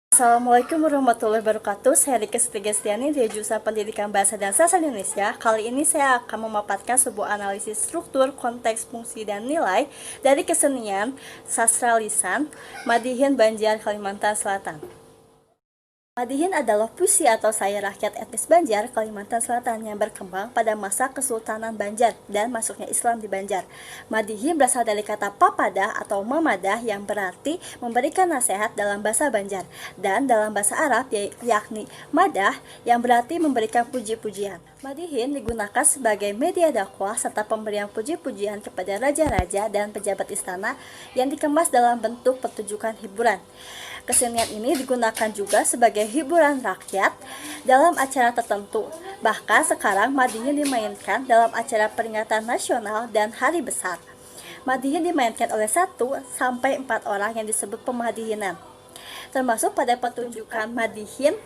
Assalamualaikum warahmatullahi wabarakatuh. Saya Rika Setiastiani dari Jurusan Pendidikan Bahasa dan Sastra Indonesia. Kali ini saya akan memaparkan sebuah analisis struktur, konteks, fungsi, dan nilai dari kesenian sastra lisan Madihin Banjar, Kalimantan Selatan. Madihin adalah puisi atau syair rakyat etnis Banjar, Kalimantan Selatan yang berkembang pada masa Kesultanan Banjar dan masuknya Islam di Banjar. Madihin berasal dari kata papada atau mamadah yang berarti memberikan nasihat dalam bahasa Banjar, dan dalam bahasa Arab yakni madah yang berarti memberikan puji-pujian. Madihin digunakan sebagai media dakwah serta pemberian puji-pujian kepada raja-raja dan pejabat istana yang dikemas dalam bentuk pertunjukan hiburan. Kesenian ini digunakan juga sebagai hiburan rakyat dalam acara tertentu. Bahkan sekarang Madihin dimainkan dalam acara peringatan nasional dan hari besar. Madihin dimainkan oleh 1 sampai 4 orang yang disebut pemadihinan. Termasuk pada pertunjukan Madihin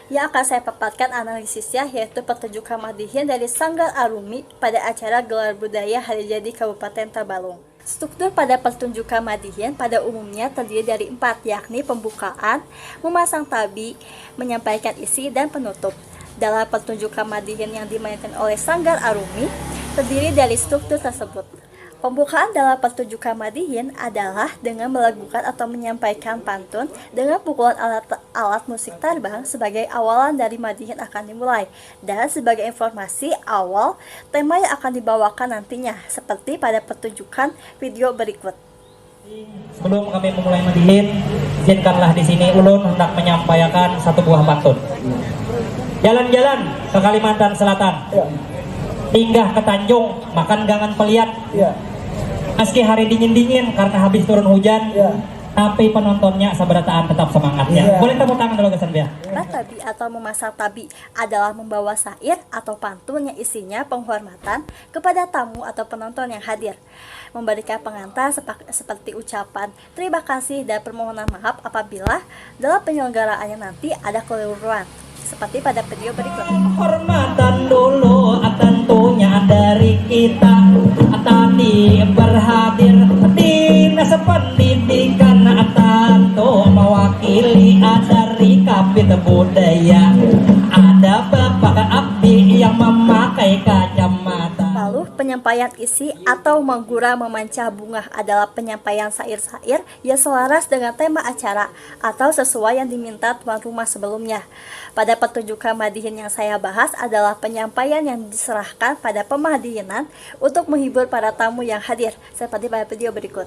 yang akan saya paparkan analisisnya, yaitu pertunjukan Madihin dari Sanggar Arumi pada acara Gelar Budaya Hari Jadi Kabupaten Tabalong. Struktur pada pertunjukan Madihin pada umumnya terdiri dari 4, yakni pembukaan, memasang tabi, menyampaikan isi, dan penutup. Dalam pertunjukan Madihin yang dimainkan oleh Sanggar Arumi, terdiri dari struktur tersebut. Pembukaan dalam pertunjukan Madihin adalah dengan melakukan atau menyampaikan pantun dengan pukulan alat musik tarbang sebagai awalan dari Madihin akan dimulai. Dan sebagai informasi awal, tema yang akan dibawakan nantinya, seperti pada pertunjukan video berikut. Sebelum kami memulai Madihin, izinkanlah di sini ulun hendak menyampaikan satu buah pantun. Jalan-jalan ke Kalimantan Selatan, singgah ke Tanjung, makan gangan peliat. Meski hari dingin-dingin karena habis turun hujan, tapi penontonnya seberataan tetap semangatnya. Boleh tepuk tangan dulu kesan ya. Tabi atau memasang tabi adalah membawa syair atau pantun yang isinya penghormatan kepada tamu atau penonton yang hadir, memberikan pengantar seperti ucapan terima kasih dan permohonan maaf apabila dalam penyelenggaraannya nanti ada keliruan, seperti pada video berikut. Penghormatan dulu tentunya dari kita tadi berhadir dinas pendidikan tentu mewakili dari kabit budaya, ada Bapak Abdi yang memakai kacamata. Lalu penyampaian isi atau menggura memanca bunga adalah penyampaian syair-syair yang selaras dengan tema acara atau sesuai yang diminta tuan rumah sebelumnya. Pada pertunjukan Madihin yang saya bahas adalah penyampaian yang diserahkan pada pemadihinan untuk menghibur para tamu yang hadir, seperti pada video berikut.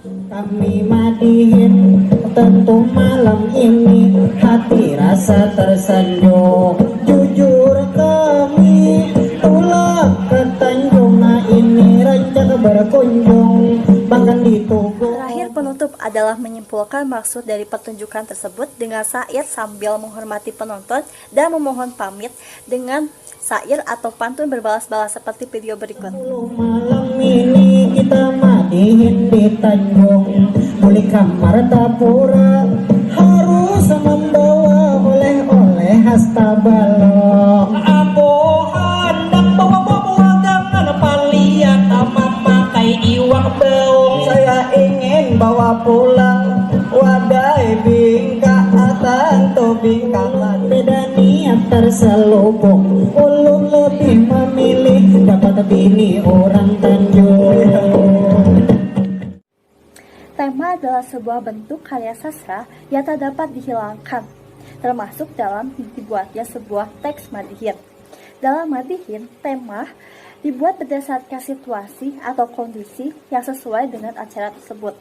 Kami Madihin tentu malam ini hati rasa tersanjung, jujur kami tulak ke Tanjung, nah ini rancang berkunjung bahkan di Tugu. Terakhir penutup adalah menyimpulkan maksud dari pertunjukan tersebut dengan syair sambil menghormati penonton dan memohon pamit dengan syair atau pantun berbalas-balas seperti video berikut. Malam ini kita Madihin di Tanjung, boleh kamar tapura harus membawa oleh-oleh khas Tabalong. Aku hendak bawa dengan paliat memakai iwak beung. Saya ingin bawa pulang wadai bingka tentu bingkalan. Beda niat terselubung, ulun lebih memilih dapat bini orang Tanjung. Tema adalah sebuah bentuk karya sastra yang tak dapat dihilangkan, termasuk dalam dibuatnya sebuah teks Madihin. Dalam Madihin, tema dibuat berdasarkan situasi atau kondisi yang sesuai dengan acara tersebut.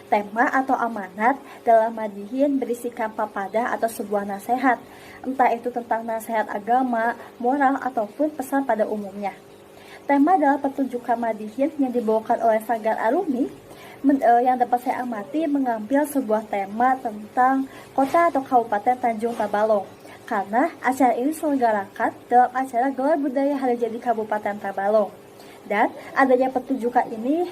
Tema atau amanat dalam Madihin berisikan papada atau sebuah nasihat, entah itu tentang nasihat agama, moral, ataupun pesan pada umumnya. Tema dalam pertunjukan Madihin yang dibawakan oleh Sanggar Arumi yang dapat saya amati mengambil sebuah tema tentang kota atau kabupaten Tanjung Tabalong, karena acara ini diselenggarakan dalam acara Gelar Budaya Hari Jadi Kabupaten Tabalong, dan adanya pertunjukan ini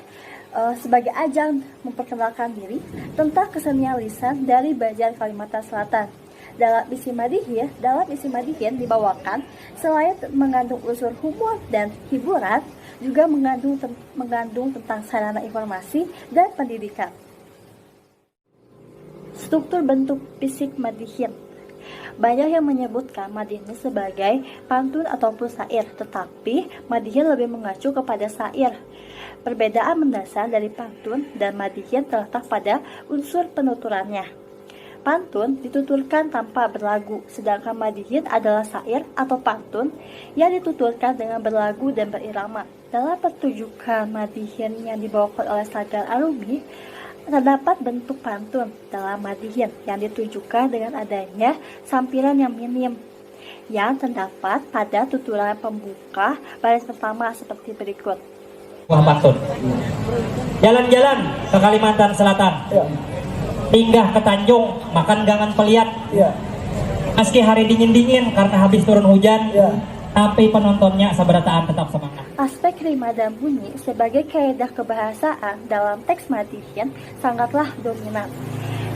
sebagai ajang memperkenalkan diri tentang kesenian lisan dari Banjar, Kalimantan Selatan. Dalam isi Madihin dibawakan selain mengandung unsur humor dan hiburan, juga mengandung tentang sarana informasi dan pendidikan. Struktur bentuk fisik Madihin. Banyak yang menyebutkan Madihin sebagai pantun ataupun syair, tetapi Madihin lebih mengacu kepada syair. Perbedaan mendasar dari pantun dan Madihin terletak pada unsur penuturannya. Pantun dituturkan tanpa berlagu, sedangkan Madihin adalah syair atau pantun yang dituturkan dengan berlagu dan berirama. Dalam pertunjukan Madihin yang dibawakan oleh Sagar Arumi, terdapat bentuk pantun dalam Madihin yang ditunjukkan dengan adanya sampiran yang minim, yang terdapat pada tuturan pembuka baris pertama seperti berikut. Buah pantun. Jalan-jalan ke Kalimantan Selatan, singgah ke Tanjung, makan gangan peliat. Meski hari dingin-dingin karena habis turun hujan, tapi penontonnya seberataan tetap semangat. Aspek rima dan bunyi sebagai kaidah kebahasaan dalam teks Madihin sangatlah dominan.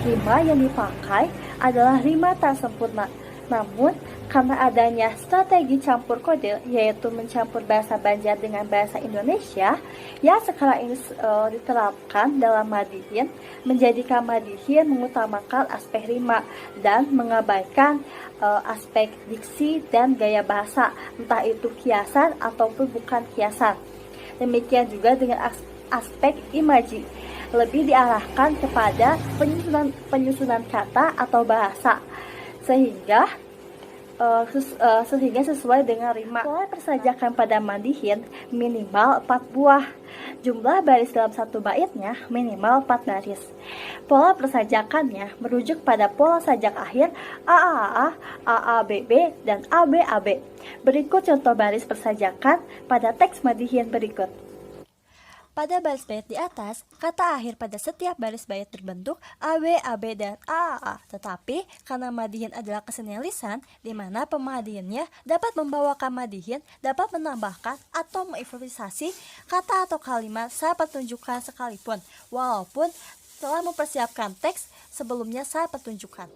Rima yang dipakai adalah rima tak sempurna, namun karena adanya strategi campur kode, yaitu mencampur bahasa Banjar dengan bahasa Indonesia yang sekarang ini diterapkan dalam Madihin, menjadikan Madihin mengutamakan aspek rima dan mengabaikan aspek diksi dan gaya bahasa, entah itu kiasan ataupun bukan kiasan. Demikian juga dengan aspek imaji, lebih diarahkan kepada penyusunan kata atau bahasa, sehingga sesuai dengan rima. Pola persajakan pada Madihin minimal 4 buah. Jumlah baris dalam satu baitnya minimal 4 baris. Pola persajakannya merujuk pada pola sajak akhir AAA, AABB, dan ABAB. Berikut contoh baris persajakan pada teks Madihin berikut. Pada baris bait di atas, kata akhir pada setiap baris bait berbentuk AB, AB, dan AAA. Tetapi, karena Madihin adalah kesenian lisan, di mana pemadihinnya dapat membawakan Madihin, dapat menambahkan atau mengimprovisasi kata atau kalimat saat pertunjukan sekalipun, walaupun telah mempersiapkan teks sebelumnya saat pertunjukan.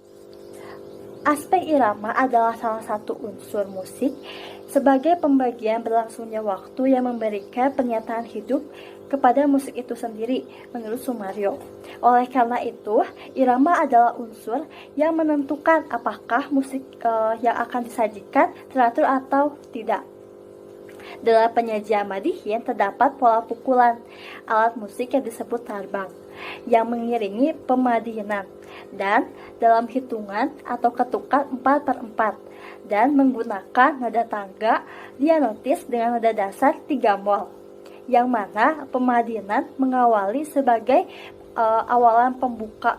Aspek irama adalah salah satu unsur musik sebagai pembagian berlangsungnya waktu yang memberikan pernyataan hidup kepada musik itu sendiri, menurut Sumaryo. Oleh karena itu, irama adalah unsur yang menentukan apakah musik yang akan disajikan teratur atau tidak. Dalam penyajian Madihin terdapat pola pukulan, alat musik yang disebut tarbang, yang mengiringi pemadihinan, dan dalam hitungan atau ketukan 4/4, dan menggunakan nada tangga dianotis dengan nada dasar 3 mol, yang mana pemadihinan mengawali sebagai awalan pembuka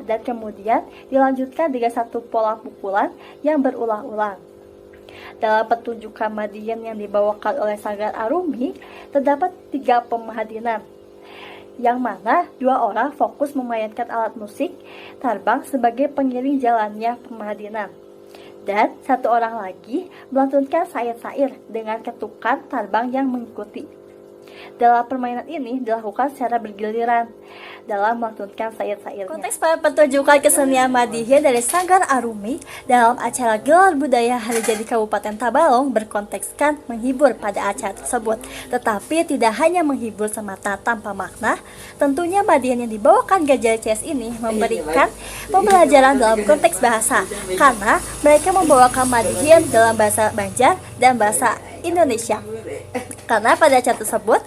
dan kemudian dilanjutkan dengan satu pola pukulan yang berulang-ulang. Dalam pertunjukan Madihin yang dibawakan oleh Sagar Arumi terdapat 3 pemadihinan, yang mana 2 orang fokus memainkan alat musik tarbang sebagai pengiring jalannya pemadihinan, dan 1 orang lagi melantunkan syair-syair dengan ketukan tarbang yang mengikuti. Dalam permainan ini dilakukan secara bergiliran dalam melantunkan syair-syairnya. Konteks pertunjukan kesenian Madihin dari Sagar Arumi dalam acara Gelar Budaya Hari Jadi Kabupaten Tabalong berkontekskan menghibur pada acara tersebut. Tetapi tidak hanya menghibur semata tanpa makna, tentunya Madihin yang dibawakan Gajah CS ini memberikan pembelajaran dalam konteks bahasa, karena mereka membawakan Madihin dalam bahasa Banjar dan bahasa Indonesia. Karena pada acara tersebut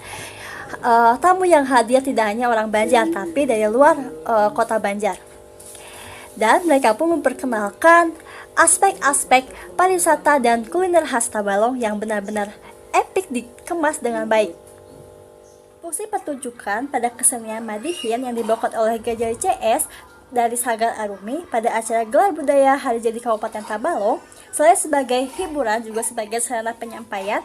tamu yang hadir tidak hanya orang Banjar, tapi dari luar kota Banjar. Dan mereka pun memperkenalkan aspek-aspek pariwisata dan kuliner khas Tabalong yang benar-benar epik dikemas dengan baik. Fungsi pertunjukan pada kesenian Madihin yang dibawakan oleh Gajah CS dari Sagar Arumi pada acara Gelar Budaya Hari Jadi Kabupaten Tabalong, selain sebagai hiburan juga sebagai sarana penyampaian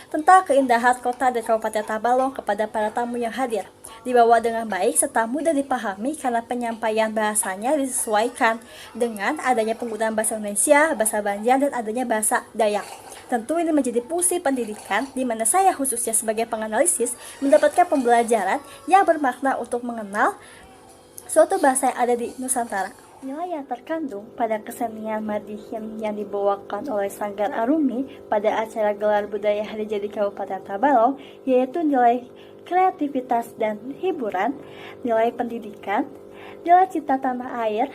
tentang keindahan kota dan Kabupaten Tabalong kepada para tamu yang hadir. Dibawa dengan baik serta mudah dipahami karena penyampaian bahasanya disesuaikan dengan adanya penggunaan bahasa Indonesia, bahasa Banjar, dan adanya bahasa Dayak. Tentu ini menjadi fungsi pendidikan di mana saya khususnya sebagai penganalisis mendapatkan pembelajaran yang bermakna untuk mengenal suatu bahasa yang ada di Nusantara. Nilai yang terkandung pada kesenian Madihin yang dibawakan oleh Sagar Arumi pada acara Gelar Budaya Hari Jadi Kabupaten Tabalong yaitu nilai kreativitas dan hiburan, nilai pendidikan, nilai cinta tanah air,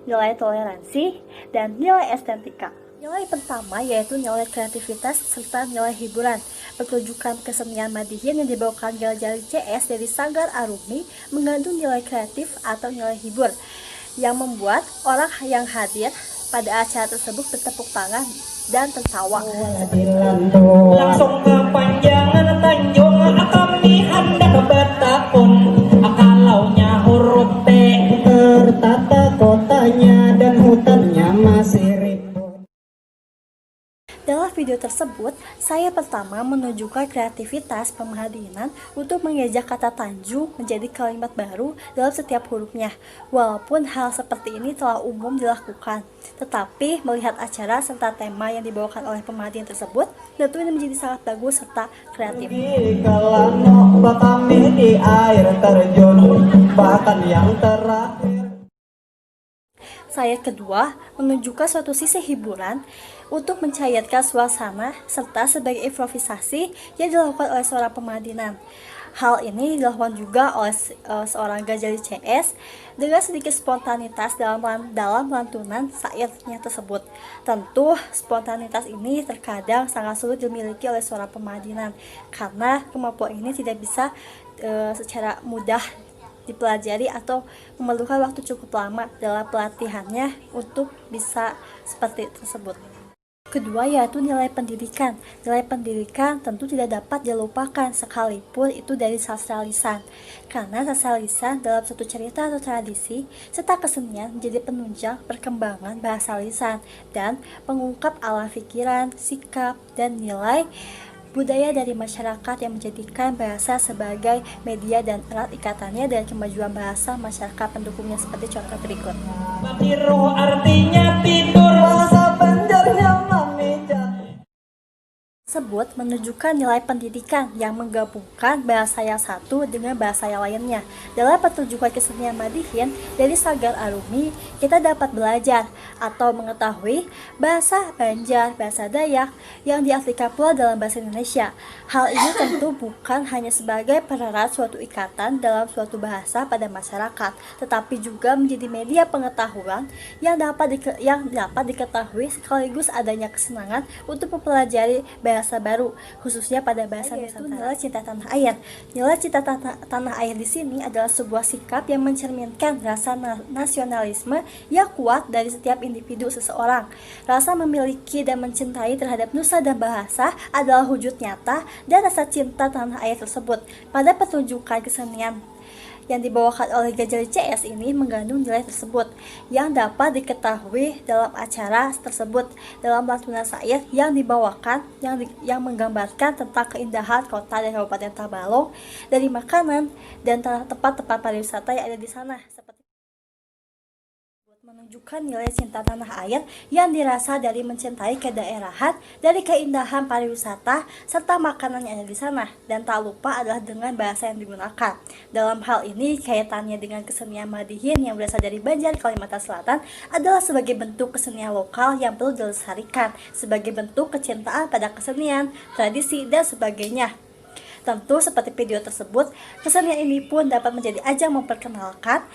nilai toleransi, dan nilai estetika. Nilai pertama yaitu nilai kreativitas serta nilai hiburan. Pertunjukan kesenian Madihin yang dibawakan Jali CS dari Sanggar Arumi mengandung nilai kreatif atau nilai hibur yang membuat orang yang hadir pada acara tersebut bertepuk tangan dan tertawa. Langsung ke panjangan Tanjung kami hendak bertakun kalaunya huruf T Tertata kotanya dan hutannya masih rimbun. Dalam video tersebut, saya pertama menunjukkan kreativitas Pemadinan untuk mengejak kata Tanjung menjadi kalimat baru dalam setiap hurufnya. Walaupun hal seperti ini telah umum dilakukan, tetapi melihat acara serta tema yang dibawakan oleh Pemadinan tersebut, tentu ini menjadi sangat bagus serta kreatif. Kalau kami di air terjun, bahkan yang terakhir. Saya kedua menunjukkan suatu sisi hiburan untuk mencairkan suasana serta sebagai improvisasi yang dilakukan oleh seorang Pemadinan. Hal ini dilakukan juga oleh seorang Ghazali CS dengan sedikit spontanitas dalam lantunan syairnya tersebut. Tentu spontanitas ini terkadang sangat sulit dimiliki oleh seorang Pemadinan karena kemampuan ini tidak bisa secara mudah dipelajari atau memerlukan waktu cukup lama dalam pelatihannya untuk bisa seperti tersebut. Kedua yaitu nilai pendidikan. Nilai pendidikan tentu tidak dapat dilupakan sekalipun itu dari sastra lisan. Karena sastra lisan dalam suatu cerita atau tradisi serta kesenian menjadi penunjang perkembangan bahasa lisan dan pengungkap alam pikiran, sikap, dan nilai budaya dari masyarakat yang menjadikan bahasa sebagai media dan alat ikatannya dan kemajuan bahasa masyarakat pendukungnya seperti contoh berikut. Tiru artinya tidur. Bahasa Banjarnya memijat. Tersebut menunjukkan nilai pendidikan yang menggabungkan bahasa yang satu dengan bahasa yang lainnya. Dalam pertunjukan kesenian Madihin dari Sanggar Arumi, kita dapat belajar atau mengetahui bahasa Banjar, bahasa Dayak yang diartikan pula dalam bahasa Indonesia. Hal ini tentu bukan hanya sebagai pererat suatu ikatan dalam suatu bahasa pada masyarakat, tetapi juga menjadi media pengetahuan yang dapat diketahui sekaligus adanya kesenangan untuk mempelajari bahasa baru, khususnya pada bahasa Nusantara. Nilai cinta tanah air. Nilai cinta tanah air di sini adalah sebuah sikap yang mencerminkan rasa nasionalisme yang kuat dari setiap individu seseorang. Rasa memiliki dan mencintai terhadap nusa dan bahasa adalah wujud nyata dan rasa cinta tanah air tersebut. Pada pertunjukan kesenian yang dibawakan oleh Ghazali CS ini mengandung nilai tersebut yang dapat diketahui dalam acara tersebut dalam lantunan syair yang dibawakan yang menggambarkan tentang keindahan kota dan Kabupaten Tabalong dari makanan dan tempat-tempat pariwisata yang ada di sana, seperti menunjukkan nilai cinta tanah air yang dirasa dari mencintai kedaerahan, dari keindahan pariwisata serta makanan yang ada di sana, dan tak lupa adalah dengan bahasa yang digunakan. Dalam hal ini kaitannya dengan kesenian Madihin yang berasal dari Banjar, Kalimantan Selatan adalah sebagai bentuk kesenian lokal yang perlu dilestarikan sebagai bentuk kecintaan pada kesenian, tradisi, dan sebagainya. Tentu seperti video tersebut, kesenian ini pun dapat menjadi ajang memperkenalkan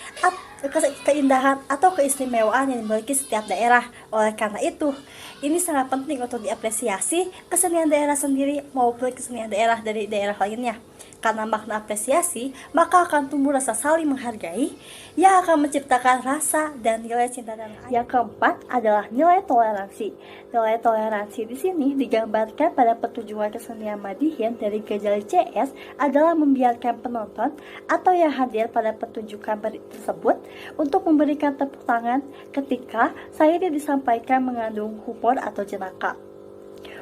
keindahan atau keistimewaan yang dimiliki setiap daerah. Oleh karena itu, ini sangat penting untuk diapresiasi kesenian daerah sendiri maupun kesenian daerah dari daerah lainnya. Karena makna apresiasi, maka akan tumbuh rasa saling menghargai yang akan menciptakan rasa dan nilai cinta tanah air. Yang keempat adalah nilai toleransi. Nilai toleransi di sini digambarkan pada pertunjukan kesenian Madihin dari Ghazali CS adalah membiarkan penonton atau yang hadir pada pertunjukan tersebut untuk memberikan tepuk tangan ketika syair yang disampaikan mengandung humor atau jenaka.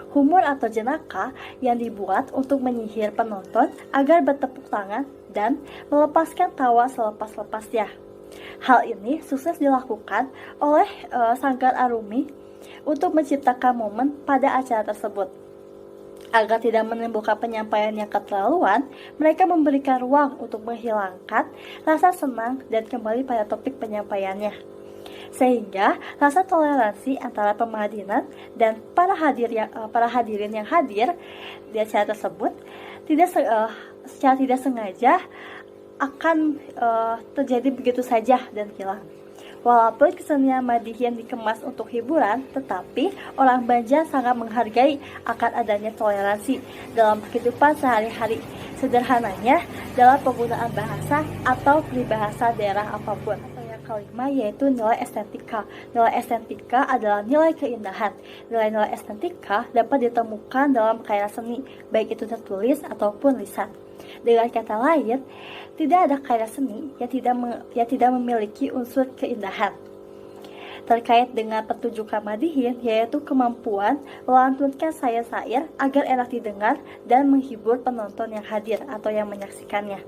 Humor atau jenaka yang dibuat untuk menyihir penonton agar bertepuk tangan dan melepaskan tawa selepas-lepasnya. Hal ini sukses dilakukan oleh Sanggar Arumi untuk menciptakan momen pada acara tersebut. Agar tidak menimbulkan penyampaian yang keterlaluan, mereka memberikan ruang untuk menghilangkan rasa senang dan kembali pada topik penyampaiannya. Sehingga rasa toleransi antara Pemadinan dan para hadirin yang hadir di acara tersebut secara tidak sengaja akan terjadi begitu saja dan hilang. Walaupun kesenian Madihin dikemas untuk hiburan, tetapi orang Banjar sangat menghargai akan adanya toleransi dalam kehidupan sehari-hari. Sederhananya, dalam penggunaan bahasa atau peribahasa daerah apapun. Yang kelima yaitu nilai estetika. Nilai estetika adalah nilai keindahan. Nilai-nilai estetika dapat ditemukan dalam karya seni, baik itu tertulis ataupun lisan. Dengan kata lain, tidak ada karya seni yang tidak memiliki unsur keindahan. Terkait dengan pertunjukan Madihin, yaitu kemampuan melantunkan syair-syair agar enak didengar dan menghibur penonton yang hadir atau yang menyaksikannya.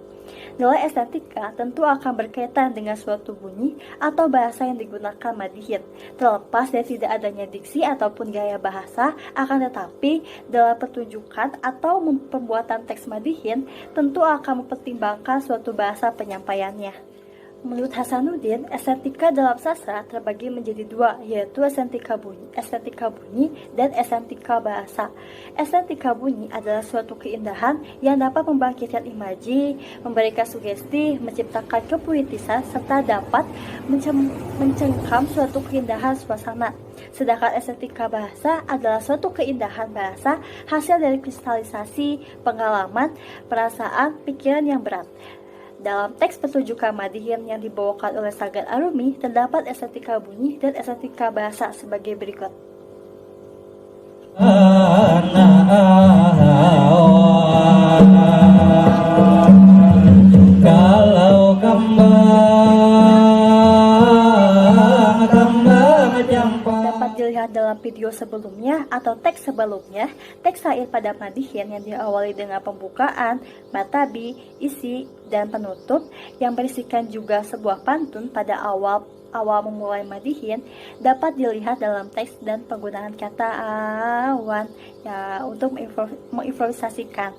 Nilai estetika tentu akan berkaitan dengan suatu bunyi atau bahasa yang digunakan Madihin. Terlepas dari tidak adanya diksi ataupun gaya bahasa, akan tetapi dalam pertunjukan atau pembuatan teks Madihin tentu akan mempertimbangkan suatu bahasa penyampaiannya. Menurut Hasanuddin, estetika dalam sastra terbagi menjadi dua, yaitu estetika bunyi dan estetika bahasa. Estetika bunyi adalah suatu keindahan yang dapat membangkitkan imaji, memberikan sugesti, menciptakan kepuitisan, serta dapat mencengkam suatu keindahan suasana. Sedangkan estetika bahasa adalah suatu keindahan bahasa hasil dari kristalisasi, pengalaman, perasaan, pikiran yang berat. Dalam teks pertunjukan Madihin yang dibawakan oleh Sanggar Arumi, terdapat estetika bunyi dan estetika bahasa sebagai berikut. Kalau kembang Dapat dilihat dalam video sebelumnya atau teks sebelumnya, teks syair pada Madihin yang diawali dengan pembukaan, matabi, isi, dan penutup yang berisikan juga sebuah pantun pada awal memulai Madihin dapat dilihat dalam teks dan penggunaan kata awan ya, untuk mengimprovisasikan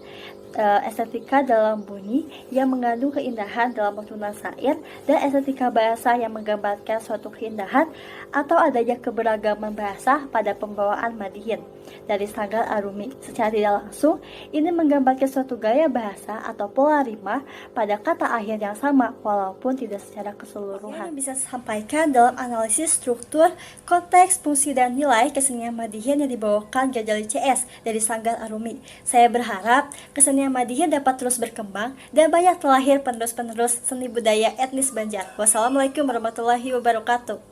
estetika dalam bunyi yang mengandung keindahan dalam penuturan syair dan estetika bahasa yang menggambarkan suatu keindahan atau adanya keberagaman bahasa pada pembawaan Madihin dari Sanggar Arumi. Secara tidak langsung, ini menggambarkan suatu gaya bahasa atau pola rima pada kata akhir yang sama walaupun tidak secara keseluruhan. Yang bisa sampaikan dalam analisis struktur, konteks, fungsi, dan nilai kesenian Madihin yang dibawakan Ghazali CS dari Sanggar Arumi. Saya berharap kesenian Madihin dapat terus berkembang dan banyak terlahir penerus-penerus seni budaya etnis Banjar. Wassalamualaikum warahmatullahi wabarakatuh.